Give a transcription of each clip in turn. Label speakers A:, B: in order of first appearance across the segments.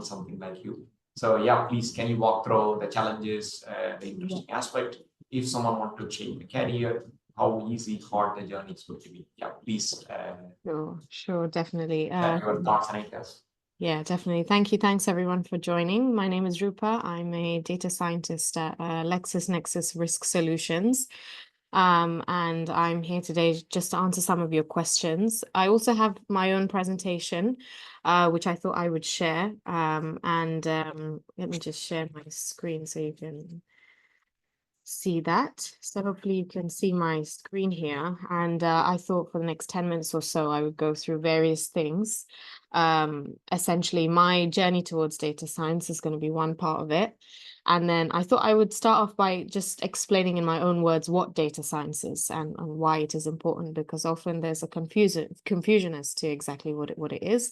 A: something like you. So yeah, please, can you walk through the challenges, the interesting aspect? If someone wants to change the career, how easy, hard the journey is going to be. Yeah, please.
B: Sure, definitely.
A: Your thoughts and ideas.
B: Yeah, definitely. Thank you. Thanks everyone for joining. My name is Rupa. I'm a data scientist at LexisNexis Risk Solutions. And I'm here today just to answer some of your questions. I also have my own presentation, which I thought I would share. Let me just share my screen so you can see that. So hopefully you can see my screen here. And I thought for the next 10 minutes or so, I would go through various things. Essentially, my journey towards data science is going to be one part of it. And then I thought I would start off by just explaining in my own words what data science is and why it is important, because often there's a confusion as to exactly what it is.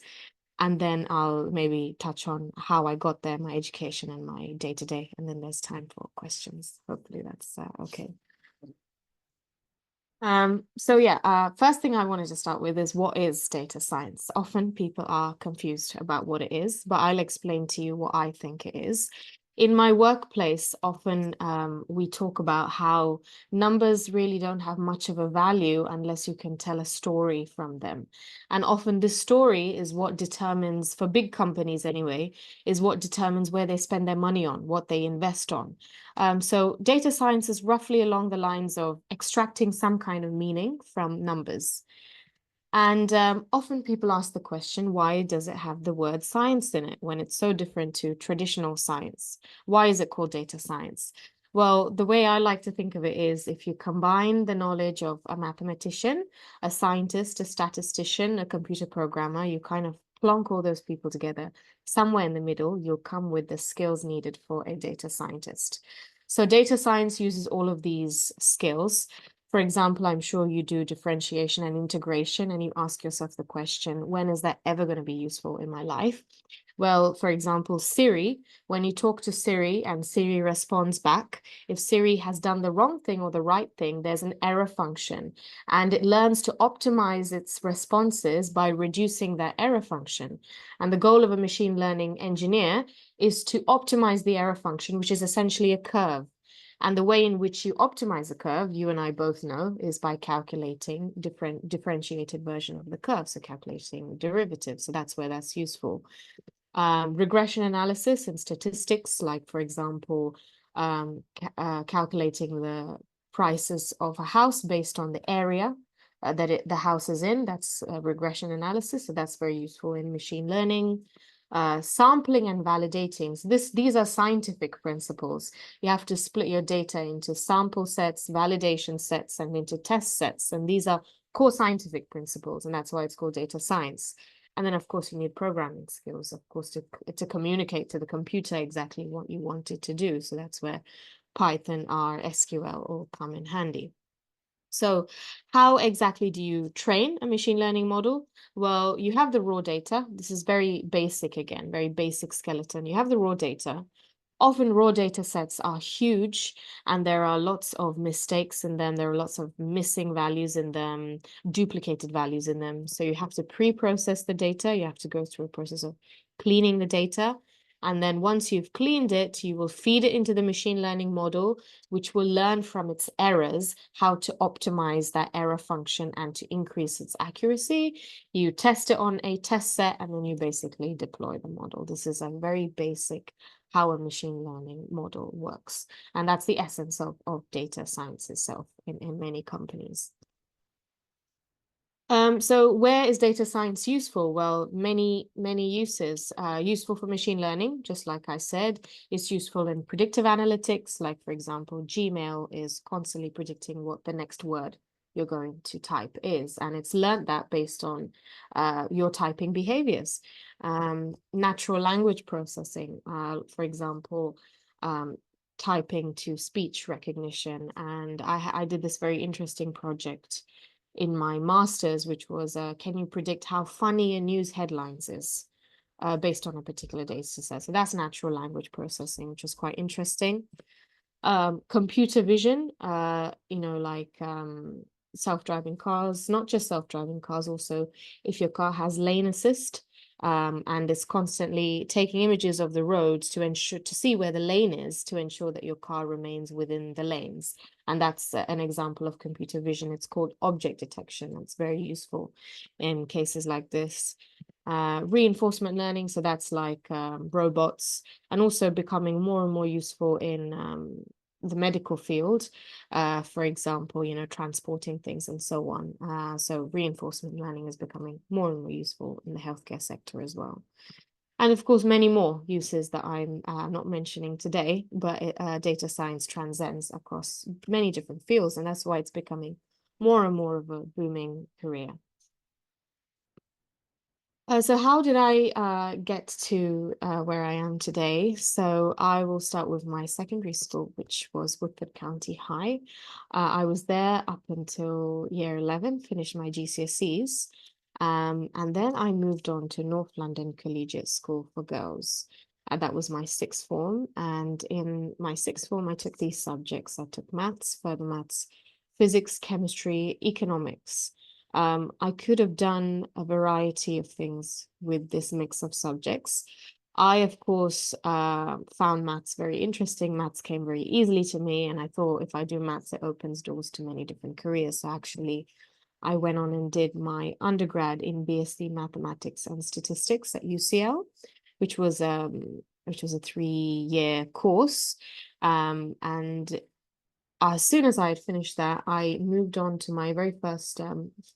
B: And then I'll maybe touch on how I got there, my education and my day-to-day, and then there's time for questions. Hopefully that's okay. First thing I wanted to start with is what is data science? Often people are confused about what it is, but I'll explain to you what I think it is. In my workplace, often we talk about how numbers really don't have much of a value unless you can tell a story from them. And often this story is what determines, for big companies anyway, is what determines where they spend their money on, what they invest on. So data science is roughly along the lines of extracting some kind of meaning from numbers. And often people ask the question, why does it have the word science in it when it's so different to traditional science? Why is it called data science? Well, the way I like to think of it is if you combine the knowledge of a mathematician, a scientist, a statistician, a computer programmer, you kind of plonk all those people together. Somewhere in the middle, you'll come with the skills needed for a data scientist. So data science uses all of these skills. For example, I'm sure you do differentiation and integration, and you ask yourself the question, when is that ever going to be useful in my life? Well, for example, Siri, when you talk to Siri and Siri responds back, if Siri has done the wrong thing or the right thing, there's an error function, and it learns to optimize its responses by reducing that error function. And the goal of a machine learning engineer is to optimize the error function, which is essentially a curve. And the way in which you optimize a curve, you and I both know, is by calculating differentiated version of the curve, so calculating derivatives. So that's where that's useful. Regression analysis and statistics, like, for example, calculating the prices of a house based on the area that the house is in, that's regression analysis. So that's very useful in machine learning. Sampling and validating. So these are scientific principles. You have to split your data into sample sets, validation sets, and into test sets. And these are core scientific principles, and that's why it's called data science. And then, of course, you need programming skills, of course, to communicate to the computer exactly what you want it to do. So that's where Python, R, SQL all come in handy. So how exactly do you train a machine learning model? Well, you have the raw data. This is very basic again, very basic skeleton. You have the raw data. Often raw data sets are huge and there are lots of mistakes in them. There are lots of missing values in them, duplicated values in them. So you have to pre-process the data. You have to go through a process of cleaning the data. And then once you've cleaned it, you will feed it into the machine learning model, which will learn from its errors how to optimize that error function and to increase its accuracy. You test it on a test set, and then you basically deploy the model. This is a very basic how a machine learning model works. And that's the essence of data science itself in many companies. So where is data science useful? Well, many uses. Useful for machine learning, just like I said. It's useful in predictive analytics, like, for example, Gmail is constantly predicting what the next word you're going to type is, and it's learned that based on your typing behaviors. Natural language processing, for example, typing to speech recognition. And I did this very interesting project in my master's, which was, can you predict how funny a news headlines is based on a particular data set? So that's natural language processing, which is quite interesting. Computer vision, like self-driving cars, not just self-driving cars, also if your car has lane assist, and is constantly taking images of the roads to ensure to see where the lane is to ensure that your car remains within the lanes. And that's an example of computer vision. It's called object detection. It's very useful in cases like this. Reinforcement learning, so that's like robots, and also becoming more and more useful in the medical field, for example, transporting things and so on. So reinforcement learning is becoming more and more useful in the healthcare sector as well. And of course, many more uses that I'm not mentioning today, but data science transcends across many different fields, and that's why it's becoming more and more of a booming career. So how did I get to where I am today? So I will start with my secondary school, which was Woodford County High. I was there up until year 11, finished my GCSEs. And then I moved on to North London Collegiate School for Girls. That was my sixth form. And in my sixth form, I took these subjects. I took maths, further maths, physics, chemistry, economics. I could have done a variety of things with this mix of subjects. I, of course, found maths very interesting. Maths came very easily to me, and I thought if I do maths, it opens doors to many different careers. So actually, I went on and did my undergrad in BSc Mathematics and Statistics at UCL, which was a 3-year course. And as soon as I had finished that, I moved on to my very first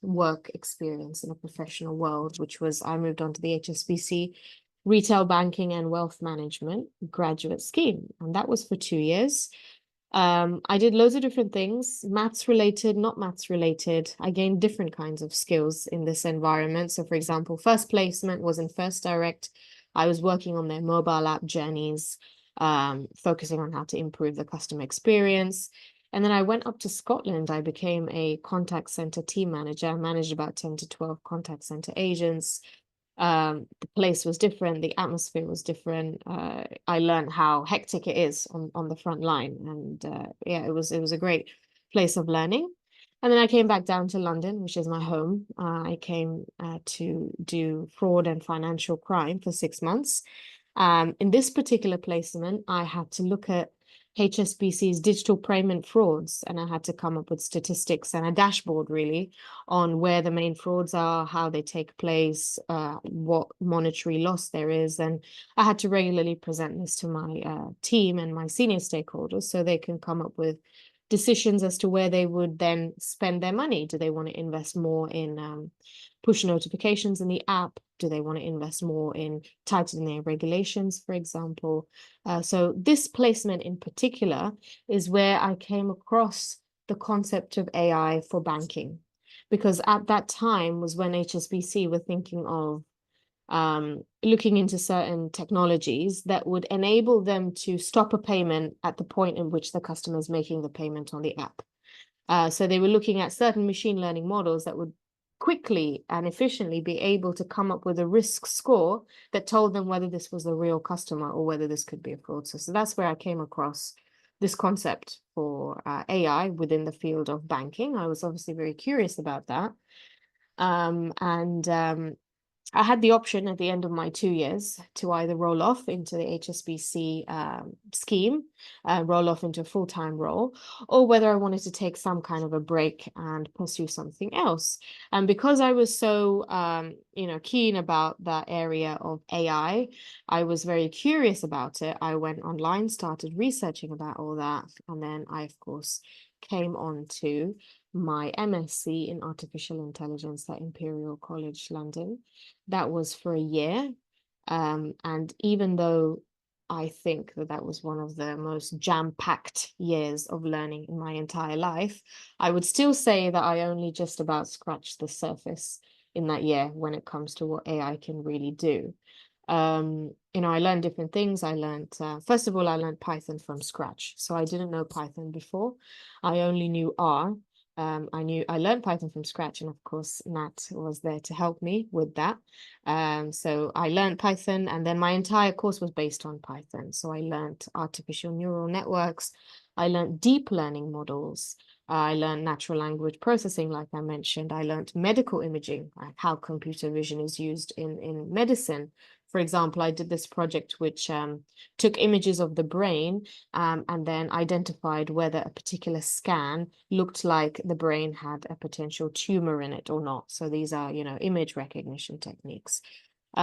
B: work experience in a professional world, which was I moved on to the HSBC Retail Banking and Wealth Management graduate scheme. And that was for 2 years. I did loads of different things, maths related, not maths related. I gained different kinds of skills in this environment. So for example, first placement was in First Direct. I was working on their mobile app journeys, focusing on how to improve the customer experience. And then I went up to Scotland. I became a contact center team manager. I managed about 10 to 12 contact center agents. The place was different, the atmosphere was different. I learned how hectic it is on the front line, and yeah, it was a great place of learning. And then I came back down to London, which is my home. I came to do fraud and financial crime for 6 months. In this particular placement, I had to look at HSBC's digital payment frauds, and I had to come up with statistics and a dashboard really on where the main frauds are, how they take place, what monetary loss there is. And I had to regularly present this to my team and my senior stakeholders so they can come up with decisions as to where they would then spend their money. Do they want to invest more in push notifications in the app? Do they want to invest more in tightening their regulations, for example? So this placement in particular is where I came across the concept of AI for banking, because at that time was when HSBC were thinking of looking into certain technologies that would enable them to stop a payment at the point in which the customer is making the payment on the app. So they were looking at certain machine learning models that would quickly and efficiently be able to come up with a risk score that told them whether this was a real customer or whether this could be a fraudster. So that's where I came across this concept for AI within the field of banking. I was obviously very curious about that. I had the option at the end of my 2 years to either roll off into the HSBC scheme, roll off into a full-time role, or whether I wanted to take some kind of a break and pursue something else. And because I was so, keen about that area of AI, I was very curious about it. I went online, started researching about all that, and then I, of course, came on to my MSc in Artificial Intelligence at Imperial College London. That was for a year. And even though I think that was one of the most jam-packed years of learning in my entire life, I would still say that I only just about scratched the surface in that year when it comes to what AI can really do. I learned different things. I learned, first of all, I learned Python from scratch. So I didn't know Python before. I only knew R. I learned Python from scratch, and of course, Nat was there to help me with that. So I learned Python, and then my entire course was based on Python. So I learned artificial neural networks, I learned deep learning models, I learned natural language processing, like I mentioned. I learned medical imaging, like how computer vision is used in medicine. For example, I did this project which took images of the brain and then identified whether a particular scan looked like the brain had a potential tumor in it or not. So these are, image recognition techniques.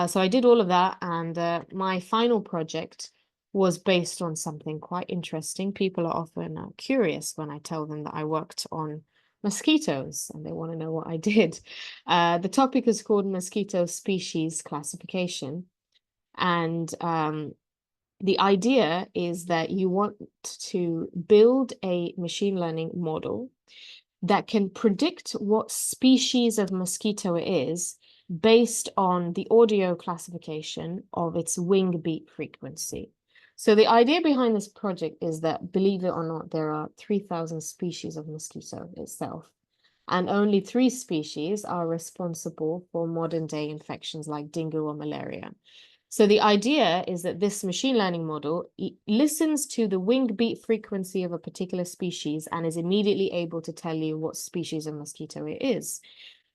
B: So I did all of that, and my final project was based on something quite interesting. People are often curious when I tell them that I worked on mosquitoes, and they want to know what I did. The topic is called mosquito species classification. And the idea is that you want to build a machine learning model that can predict what species of mosquito it is based on the audio classification of its wing beat frequency. So the idea behind this project is that, believe it or not, there are 3,000 species of mosquito itself, and only 3 species are responsible for modern day infections like dengue or malaria. So the idea is that this machine learning model listens to the wing beat frequency of a particular species and is immediately able to tell you what species of mosquito it is.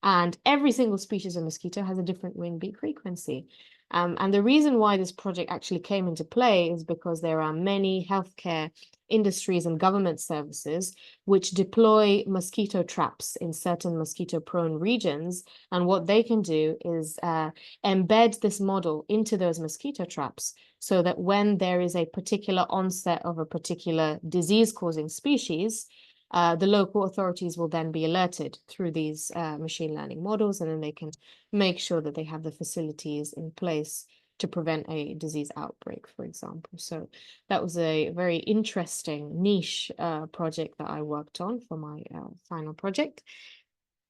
B: And every single species of mosquito has a different wing beat frequency. And the reason why this project actually came into play is because there are many healthcare industries and government services which deploy mosquito traps in certain mosquito-prone regions. And what they can do is embed this model into those mosquito traps so that when there is a particular onset of a particular disease-causing species, the local authorities will then be alerted through these machine learning models, and then they can make sure that they have the facilities in place to prevent a disease outbreak, for example. So that was a very interesting niche project that I worked on for my final project.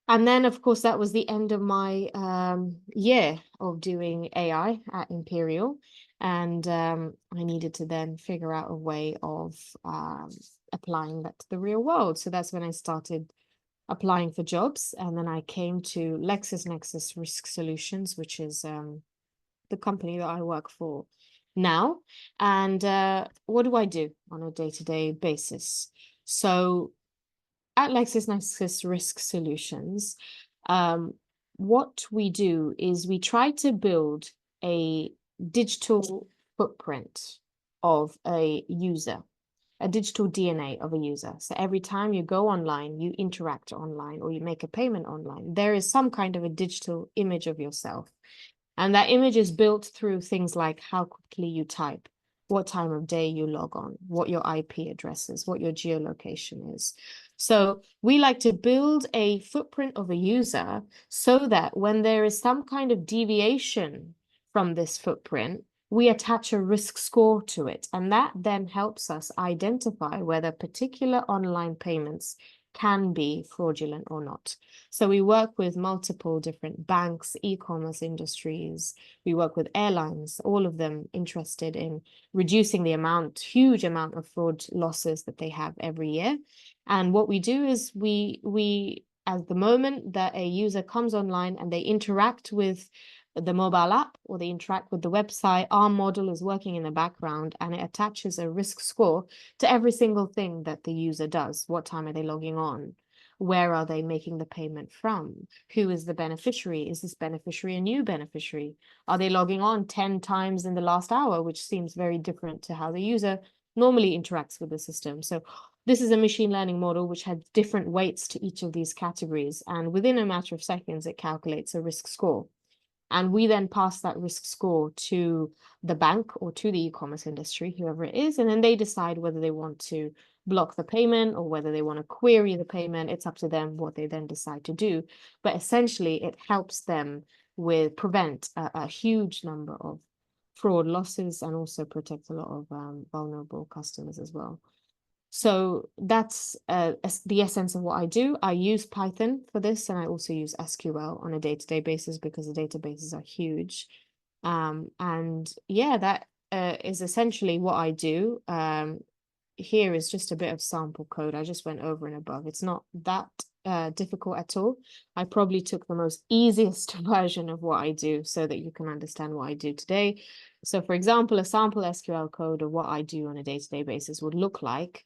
B: And then, of course, that was the end of my year of doing AI at Imperial. And I needed to then figure out a way of applying that to the real world. So that's when I started applying for jobs. And then I came to LexisNexis Risk Solutions, which is the company that I work for now. And what do I do on a day-to-day basis? So at LexisNexis Risk Solutions, what we do is we try to build a digital footprint of a user, a digital DNA of a user. So every time you go online, you interact online, or you make a payment online, there is some kind of a digital image of yourself. And that image is built through things like how quickly you type, what time of day you log on, what your IP address is, what your geolocation is. So we like to build a footprint of a user so that when there is some kind of deviation from this footprint, we attach a risk score to it. And that then helps us identify whether particular online payments can be fraudulent or not. So we work with multiple different banks, e-commerce industries. We work with airlines, all of them interested in reducing the huge amount of fraud losses that they have every year. And what we do is we at the moment that a user comes online and they interact with the mobile app or they interact with the website, our model is working in the background and it attaches a risk score to every single thing that the user does. What time are they logging on? Where are they making the payment from? Who is the beneficiary? Is this beneficiary a new beneficiary? Are they logging on 10 times in the last hour, which seems very different to how the user normally interacts with the system? So this is a machine learning model which has different weights to each of these categories. And within a matter of seconds, it calculates a risk score. And we then pass that risk score to the bank or to the e-commerce industry, whoever it is, and then they decide whether they want to block the payment or whether they want to query the payment. It's up to them what they then decide to do. But essentially, it helps them prevent a huge number of fraud losses and also protect a lot of vulnerable customers as well. So that's the essence of what I do. I use Python for this, and I also use SQL on a day-to-day basis because the databases are huge. And yeah, that is essentially what I do. Here is just a bit of sample code. I just went over and above. It's not that difficult at all. I probably took the most easiest version of what I do so that you can understand what I do today. So for example, a sample SQL code of what I do on a day-to-day basis would look like: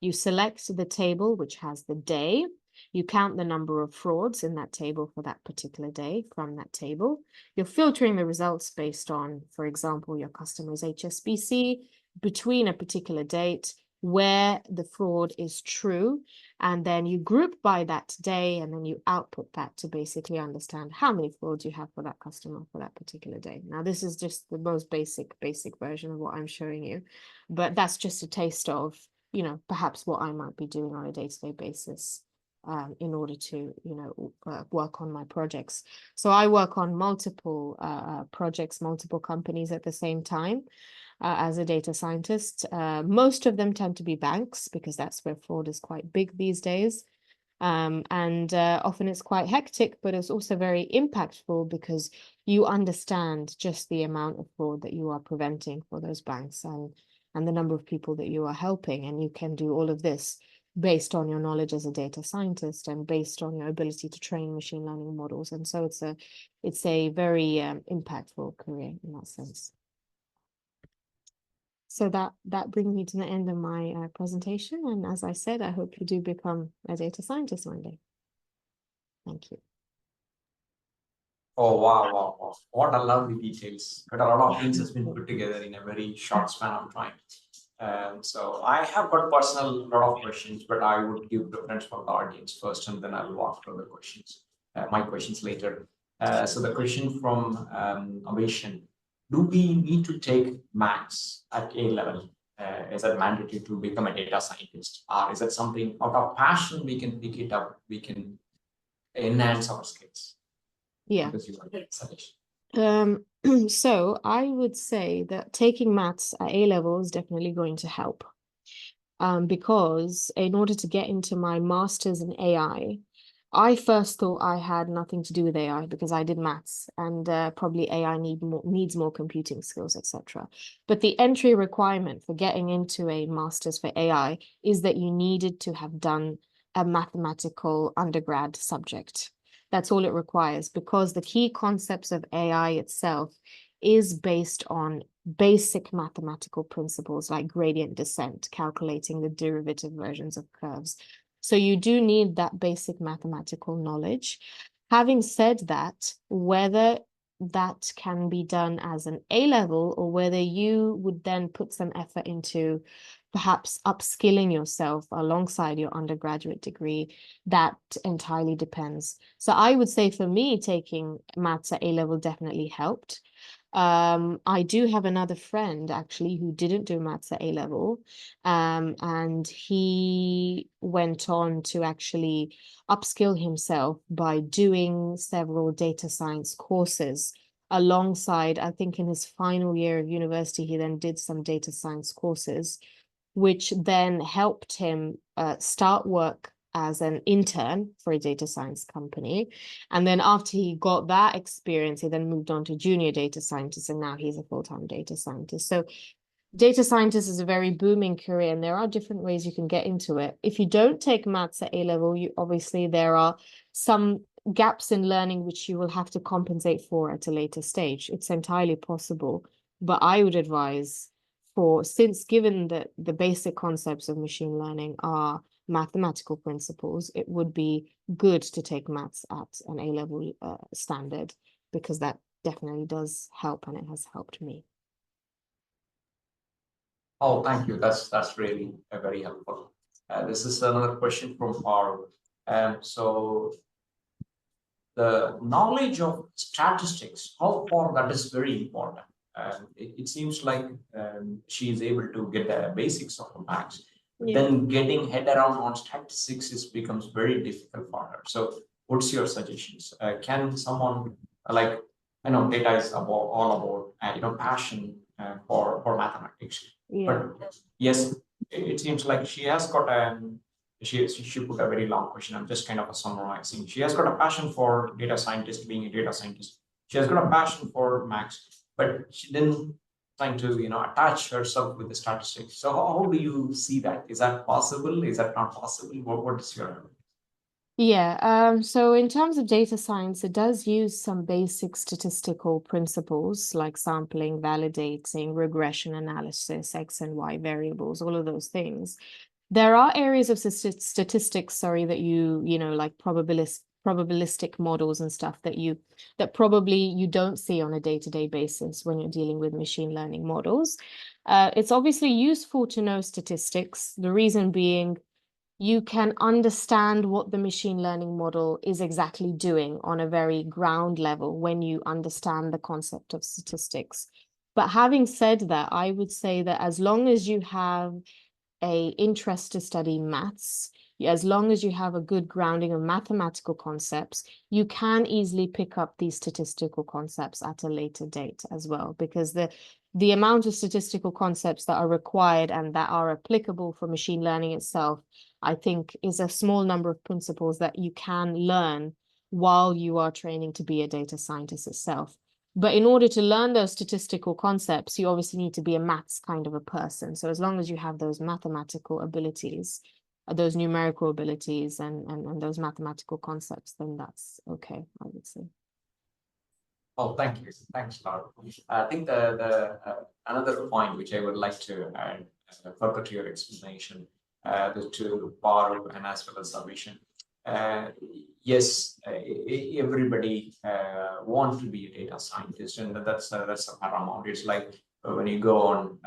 B: you select the table which has the day, you count the number of frauds in that table for that particular day from that table. You're filtering the results based on, for example, your customer's HSBC between a particular date where the fraud is true, and then you group by that day, and then you output that to basically understand how many frauds you have for that customer for that particular day. Now, this is just the most basic version of what I'm showing you, but that's just a taste of, you know, perhaps what I might be doing on a day-to-day basis in order to, you know, work on my projects. So I work on multiple projects, multiple companies at the same time. As a data scientist. Most of them tend to be banks because that's where fraud is quite big these days. And often it's quite hectic, but it's also very impactful because you understand just the amount of fraud that you are preventing for those banks and the number of people that you are helping. And you can do all of this based on your knowledge as a data scientist and based on your ability to train machine learning models. And so it's a very impactful career in that sense. So that brings me to the end of my presentation. And as I said, I hope you do become a data scientist one day. Thank you.
A: Oh, wow. What a lovely details. But a lot of things has been put together in a very short span of time. So I have got personal lot of questions, but I would give preference for the audience first, and then I will walk through the questions, my questions later. So the question from Avation: do we need to take maths at A level? Is that mandatory to become a data scientist, or is that something out of passion we can pick it up? We can enhance our skills.
B: Yeah.
A: Because you are suggestion.
B: So I would say that taking maths at A level is definitely going to help. Because in order to get into my master's in AI, I first thought I had nothing to do with AI because I did maths, and probably AI needs more computing skills, etc. But the entry requirement for getting into a master's for AI is that you needed to have done a mathematical undergrad subject. That's all it requires, because the key concepts of AI itself is based on basic mathematical principles like gradient descent, calculating the derivative versions of curves. So you do need that basic mathematical knowledge. Having said that, whether that can be done as an A level or whether you would then put some effort into perhaps upskilling yourself alongside your undergraduate degree, that entirely depends. So I would say for me, taking maths at A level definitely helped. I do have another friend actually who didn't do maths at A level, and he went on to actually upskill himself by doing several data science courses alongside. I think in his final year of university, he then did some data science courses, which then helped him start work as an intern for a data science company. And then after he got that experience, he then moved on to junior data scientist, and now he's a full-time data scientist. So data scientist is a very booming career, and there are different ways you can get into it. If you don't take maths at A level, obviously there are some gaps in learning which you will have to compensate for at a later stage. It's entirely possible, but I would advise, since given that the basic concepts of machine learning are mathematical principles, it would be good to take maths at an A level standard, because that definitely does help, and it has helped me.
A: Oh, thank you. That's really very helpful. This is another question from Paul. So the knowledge of statistics, how far that is very important. It seems like she is able to get the basics of maths.
B: Yeah.
A: Then getting head around on statistics becomes very difficult for her. So what's your suggestions? Can someone, like, I know data is all about passion for mathematics.
B: Yeah.
A: But yes, it seems like she has got she put a very long question. I'm just kind of summarizing. She has got a passion for data scientist, being a data scientist. She has got a passion for maths, but she didn't trying to attach herself with the statistics. So how do you see that? Is that possible? Is that not possible? What is your
B: Yeah, so in terms of data science, it does use some basic statistical principles like sampling, validating, regression analysis, X and Y variables, all of those things. There are areas of statistics, sorry, that you know, like probabilistic models and stuff that probably you don't see on a day-to-day basis when you're dealing with machine learning models. It's obviously useful to know statistics, the reason being you can understand what the machine learning model is exactly doing on a very ground level when you understand the concept of statistics. But having said that, I would say that as long as you have a interest to study maths, as long as you have a good grounding of mathematical concepts, you can easily pick up these statistical concepts at a later date as well, because the amount of statistical concepts that are required and that are applicable for machine learning itself, I think, is a small number of principles that you can learn while you are training to be a data scientist itself. But in order to learn those statistical concepts, you obviously need to be a maths kind of a person. So as long as you have those mathematical abilities, those numerical abilities and those mathematical concepts, then that's okay, I would say.
A: Oh, thank you. Thanks, Laura. I think the another point which I would like to add further to your explanation, to borrow and as well as submission. Yes, everybody wants to be a data scientist, and that's a paramount. It's like when you go on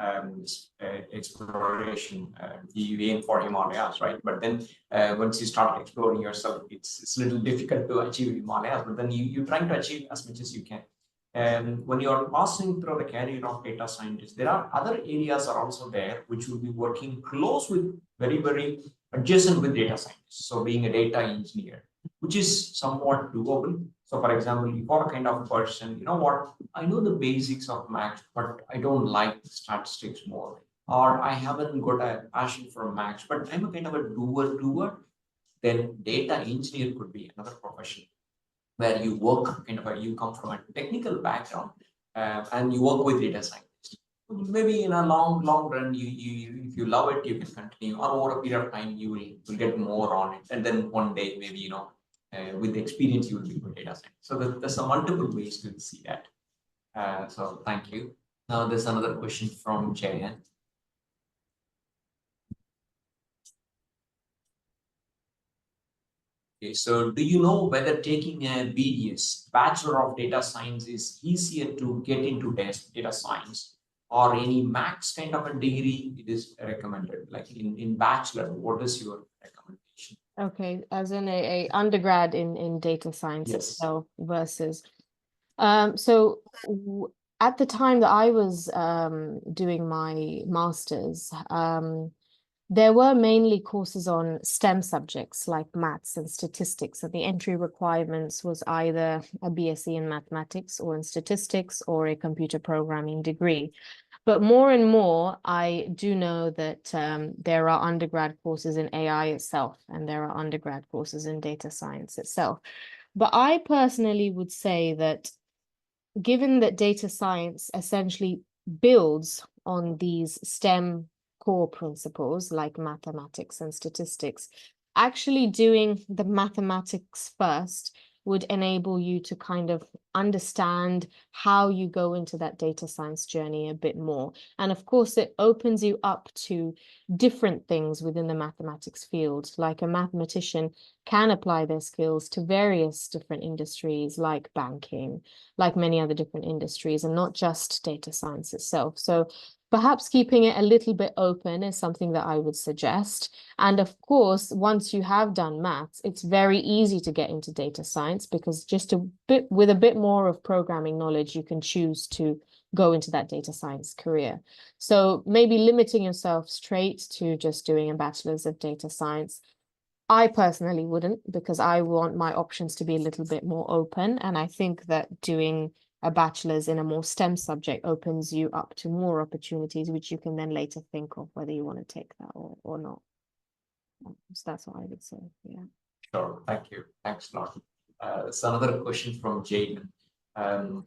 A: exploration, you aim for Himalayas, right? But then once you start exploring yourself, it's a little difficult to achieve Himalayas, but then you're trying to achieve as much as you can. And when you're passing through the career of data scientist, there are other areas are also there which will be working close with very adjacent with data scientists. So being a data engineer, which is somewhat doable. So for example, you are a kind of person, you know what, I know the basics of maths, but I don't like statistics more. Or I haven't got a passion for maths, but I'm a kind of a doer. Then data engineer could be another profession where you work kind of you come from a technical background and you work with data scientists. Maybe in a long run, you if you love it, you can continue, or over a period of time, will get more on it, and then one day maybe with the experience you will be a data scientist. So there's some multiple ways to see that. So thank you. Now there's another question from Jayan. Okay, so do you know whether taking a BDS, Bachelor of Data Science, is easier to get into data science, or any max kind of a degree it is recommended? Like in bachelor, what is your recommendation?
B: Okay, as in a undergrad in data science
A: Yes.
B: itself versus so at the time that I was doing my master's, there were mainly courses on STEM subjects like maths and statistics, and the entry requirements was either a BSc in mathematics or in statistics or a computer programming degree. But more and more, I do know that there are undergrad courses in AI itself, and there are undergrad courses in data science itself. But I personally would say that given that data science essentially builds on these STEM core principles like mathematics and statistics, actually doing the mathematics first would enable you to kind of understand how you go into that data science journey a bit more. And of course, it opens you up to different things within the mathematics field. Like a mathematician can apply their skills to various different industries like banking, like many other different industries, and not just data science itself. So perhaps keeping it a little bit open is something that I would suggest. And of course, once you have done maths, it's very easy to get into data science because just with a bit more of programming knowledge, you can choose to go into that data science career. So maybe limiting yourself straight to just doing a bachelor's of data science, I personally wouldn't, because I want my options to be a little bit more open. And I think that doing a bachelor's in a more STEM subject opens you up to more opportunities, which you can then later think of whether you want to take that or not. So that's what I would say. Yeah.
A: Sure. Thank you. Thanks a lot. It's another question from Jane.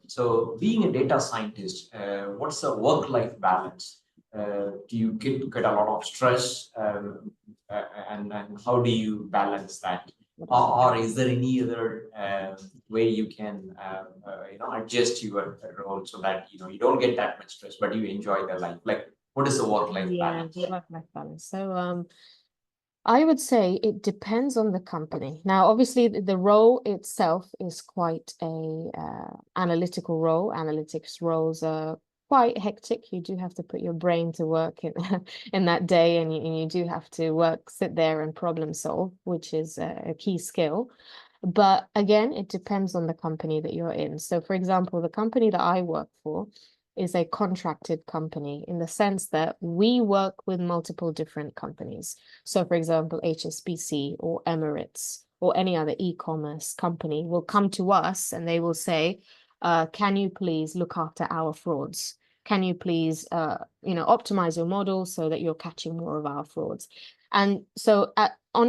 A: So being a data scientist, what's the work-life balance? Do you get a lot of stress, and how do you balance that? Or is there any other way you can adjust your role so that you don't get that much stress, but you enjoy the life? Like, what is the work-life
B: Yeah,
A: balance?
B: the work-life balance. So, I would say it depends on the company. Now, obviously, the role itself is quite a analytical role. Analytics roles are quite hectic. You do have to put your brain to work in in that day, and you do have to sit there and problem solve, which is a key skill. But again, it depends on the company that you're in. So, for example, the company that I work for is a contracted company in the sense that we work with multiple different companies. So, for example, HSBC or Emirates or any other e-commerce company will come to us and they will say, can you please look after our frauds? Can you please, optimize your model so that you're catching more of our frauds? And so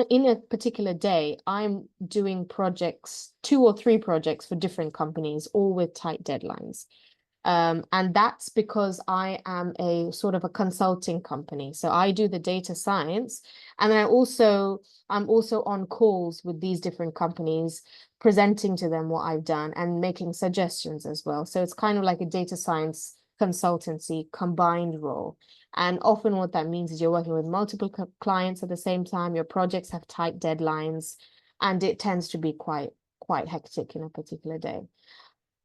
B: in a particular day, I'm doing projects, 2 or 3 projects for different companies, all with tight deadlines. And that's because I am a sort of a consulting company. So I do the data science, and then I'm also on calls with these different companies, presenting to them what I've done and making suggestions as well. So it's kind of like a data science consultancy combined role. And often what that means is you're working with multiple clients at the same time, your projects have tight deadlines, and it tends to be quite hectic in a particular day.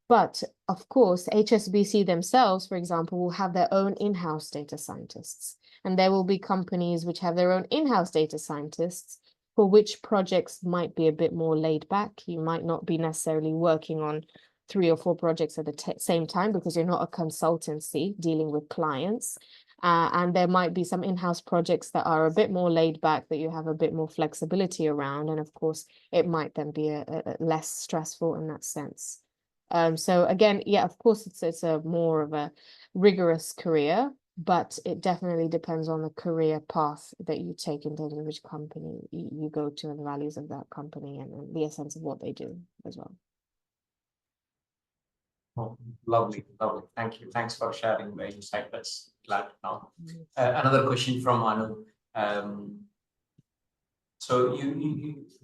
B: But of course, HSBC themselves, for example, will have their own in-house data scientists. And there will be companies which have their own in-house data scientists for which projects might be a bit more laid back. You might not be necessarily working on 3 or 4 projects at the same time because you're not a consultancy dealing with clients. And there might be some in-house projects that are a bit more laid back that you have a bit more flexibility around. And of course, it might then be a less stressful in that sense. So again, yeah, of course, it's a more of a rigorous career, but it definitely depends on the career path that you take in terms of which company you go to and the values of that company and the essence of what they do as well.
A: Oh, lovely, lovely. Thank you. Thanks for sharing the insight. That's glad to know.
B: Mhm.
A: Another question from Anu. So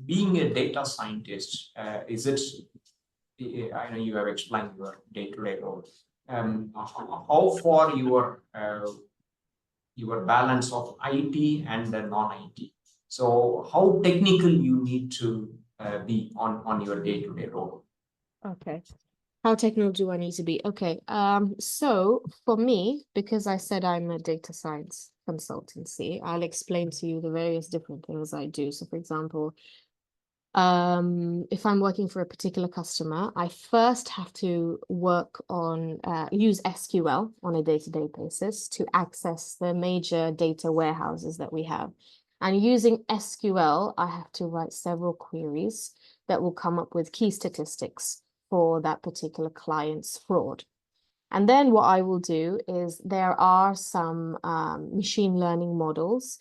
A: being a data scientist, is it? I know you have explained your day-to-day role. How far your balance of IT and the non-IT. So how technical you need to be on your day-to-day role.
B: Okay. How technical do I need to be? Okay. So for me, because I said I'm a data science consultancy, I'll explain to you the various different things I do. So for example, if I'm working for a particular customer, I first have to work on use SQL on a day-to-day basis to access the major data warehouses that we have. And using SQL, I have to write several queries that will come up with key statistics for that particular client's fraud. And then what I will do is there are some machine learning models.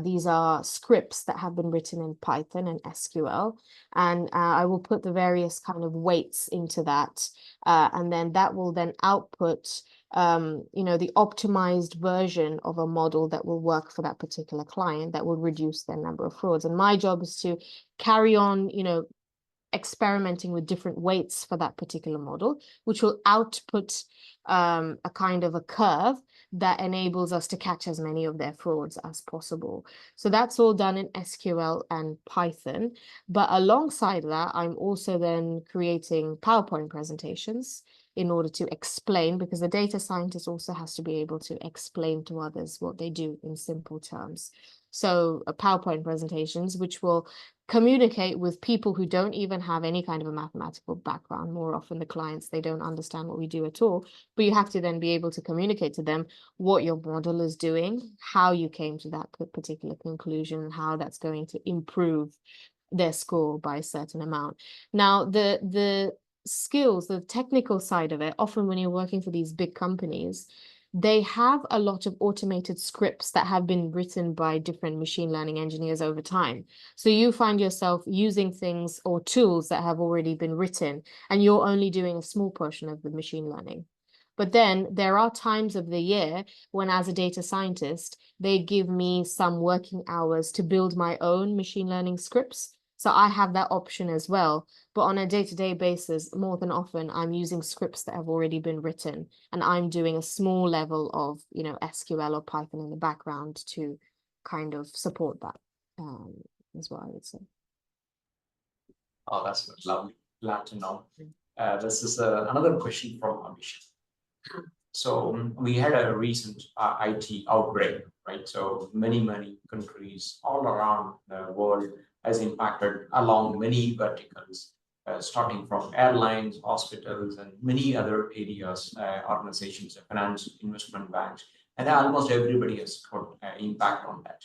B: These are scripts that have been written in Python and SQL. And I will put the various kind of weights into that. And then that will then output, the optimized version of a model that will work for that particular client that will reduce their number of frauds. And my job is to carry on, experimenting with different weights for that particular model, which will output a kind of a curve that enables us to catch as many of their frauds as possible. So that's all done in SQL and Python. But alongside that, I'm also then creating PowerPoint presentations in order to explain, because the data scientist also has to be able to explain to others what they do in simple terms. So PowerPoint presentations, which will communicate with people who don't even have any kind of a mathematical background. More often the clients, they don't understand what we do at all, but you have to then be able to communicate to them what your model is doing, how you came to that particular conclusion, how that's going to improve their score by a certain amount. Now, the skills, the technical side of it, often when you're working for these big companies, they have a lot of automated scripts that have been written by different machine learning engineers over time. So you find yourself using things or tools that have already been written, and you're only doing a small portion of the machine learning. But then there are times of the year when, as a data scientist, they give me some working hours to build my own machine learning scripts. So I have that option as well. But on a day-to-day basis, more than often, I'm using scripts that have already been written, and I'm doing a small level of, SQL or Python in the background to kind of support that, is what I would say.
A: Oh, that's lovely. Glad to know. This is another question from Amish. So we had a recent IT outbreak, right? So many countries all around the world has impacted along many verticals, starting from airlines, hospitals, and many other areas, organizations, finance, investment banks, and almost everybody has got impact on that.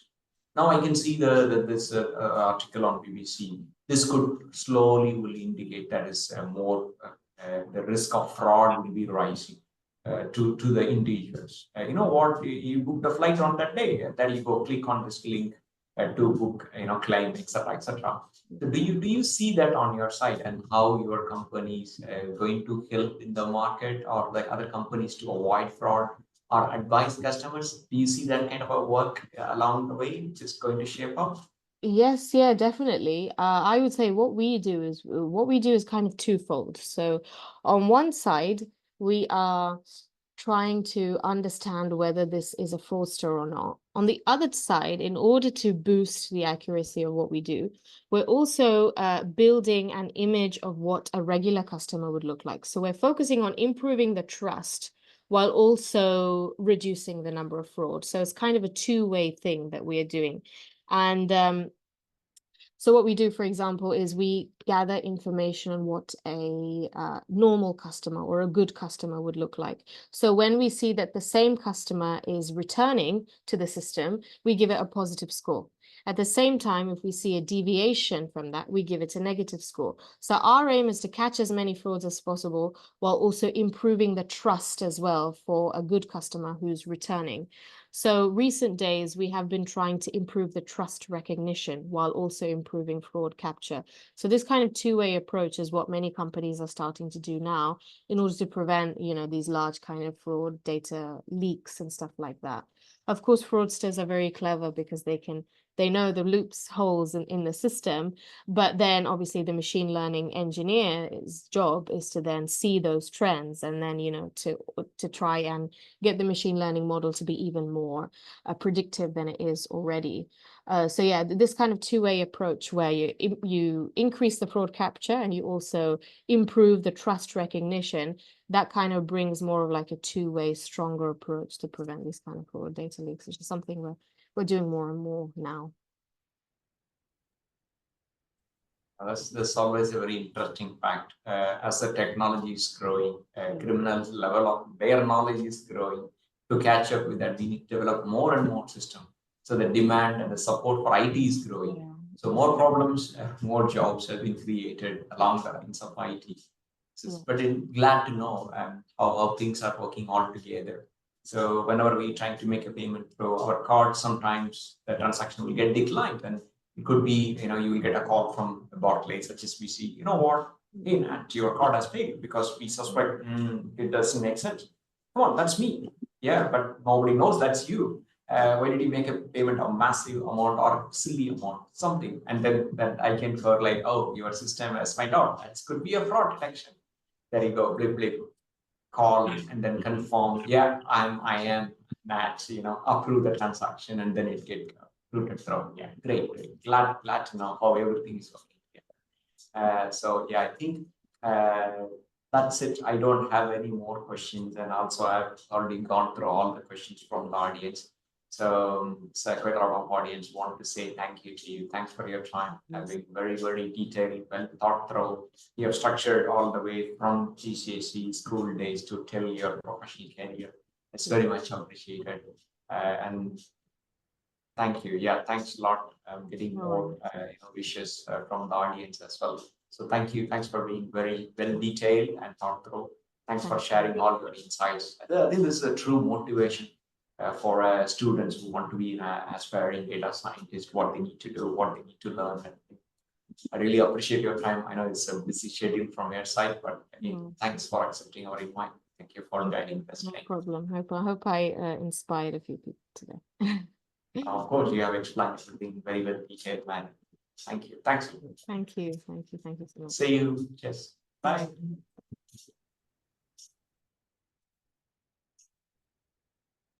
A: Now I can see this article on BBC. This could slowly will indicate that is more the risk of fraud will be rising to the individuals. You know what? You booked a flight on that day, and then you go click on this link to book, claim, etc., etc. So do you see that on your site, and how your company is going to help in the market or the other companies to avoid fraud or advise customers? Do you see that kind of a work along the way, which is going to shape up?
B: Yes, yeah, definitely. I would say what we do is kind of twofold. So on one side, we are trying to understand whether this is a fraudster or not. On the other side, in order to boost the accuracy of what we do, we're also building an image of what a regular customer would look like. So we're focusing on improving the trust while also reducing the number of fraud. So it's kind of a two-way thing that we are doing. And so what we do, for example, is we gather information on what a normal customer or a good customer would look like. So when we see that the same customer is returning to the system, we give it a positive score. At the same time, if we see a deviation from that, we give it a negative score. So our aim is to catch as many frauds as possible while also improving the trust as well for a good customer who's returning. So recent days, we have been trying to improve the trust recognition while also improving fraud capture. So this kind of two-way approach is what many companies are starting to do now in order to prevent, these large kind of fraud data leaks and stuff like that. Of course, fraudsters are very clever because they know the loops holes in the system, but then obviously the machine learning engineer's job is to then see those trends and then, to try and get the machine learning model to be even more predictive than it is already. So yeah, this kind of two-way approach where you increase the fraud capture and you also improve the trust recognition, that kind of brings more of like a two-way stronger approach to prevent these kind of fraud data leaks, which is something we're doing more and more now.
A: That's always a very interesting fact. As the technology is growing, criminals' level of their knowledge is growing. To catch up with that, we need to develop more and more systems. So the demand and the support for IT is growing.
B: Yeah.
A: So more problems, more jobs have been created along the lines of IT. But I'm glad to know how things are working all together. So whenever we're trying to make a payment through our card, sometimes the transaction will get declined, and it could be, you will get a call from a Barclays, HSBC. You know what? Hey, Nat, your card has paid because we suspect it doesn't make sense. Come on, that's me. Yeah, but nobody knows that's you. Why did you make a payment of massive amount or silly amount, something? And then that I can cover like, oh, your system has found out. That could be a fraud detection. There you go, blip blip, call and then confirm. Yeah, I am Nat. Approve the transaction and then it get routed through. Yeah, great. Glad to know how everything is working together. So yeah, I think that's it. I don't have any more questions, and also I've already gone through all the questions from the audience. So quite a lot of audience want to say thank you to you. Thanks for your time. Having very detailed, well thought through. You have structured all the way from GCSE school days to till your professional career. It's very much appreciated. And thank you. Yeah, thanks a lot. I'm getting more wishes from the audience as well. So thank you. Thanks for being very well detailed and thought through. Thanks for sharing all your insights. I think this is a true motivation for students who want to be an aspiring data scientist, what they need to do, what they need to learn. I really appreciate your time. I know it's a busy schedule from your side, but again, thanks for accepting our invite. Thank you for guiding us.
B: No problem. I hope I inspired a few people today.
A: Of course, you have explained everything very well detailed, man. Thank you. Thanks.
B: Thank you. Thank you. Thank you so much.
A: See you. Yes. Bye.
B: Bye.